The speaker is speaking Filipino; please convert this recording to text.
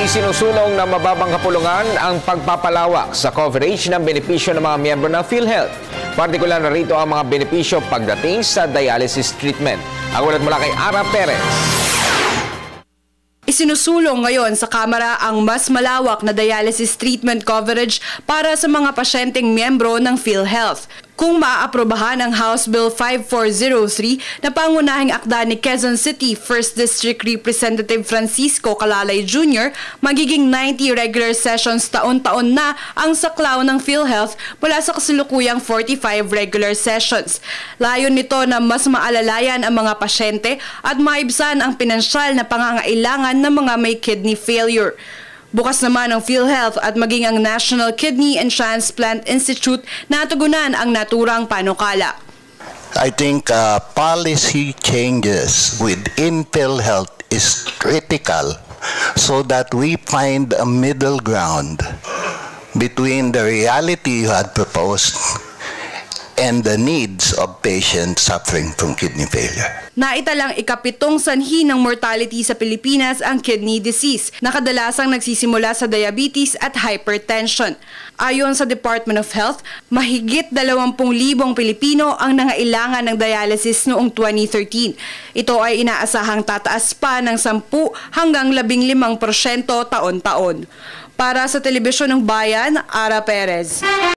Isinusulong ng mababang kapulungan ang pagpapalawak sa coverage ng benepisyo ng mga miyembro ng PhilHealth. Partikular na rito ang mga benepisyo pagdating sa dialysis treatment. Ang ulat mula kay Ara Perez. Isinusulong ngayon sa Kamara ang mas malawak na dialysis treatment coverage para sa mga pasyenteng miyembro ng PhilHealth. Kung maaaprobahan ang House Bill 5403 na pangunahing akda ni Quezon City 1st District Representative Francisco Calalay Jr., magiging 90 regular sessions taon-taon na ang saklaw ng PhilHealth mula sa kasalukuyang 45 regular sessions. Layon nito na mas maalalayan ang mga pasyente at maibsan ang pinansyal na pangangailangan ng mga may kidney failure. Bukas naman ang PhilHealth at maging ang National Kidney and Transplant Institute na tugunan ang naturang panukala. I think policy changes within PhilHealth is critical so that we find a middle ground between the reality you had proposed and the needs of patients suffering from kidney failure. Naitalang ikapitong sanhi ng mortality sa Pilipinas ang kidney disease na kadalasang nagsisimula sa diabetes at hypertension. Ayon sa Department of Health, mahigit 20,000 Pilipino ang nangailangan ng dialysis noong 2013. Ito ay inaasahang tataas pa ng 10 hanggang 15% taon-taon. Para sa Telebisyon ng Bayan, Ara Perez.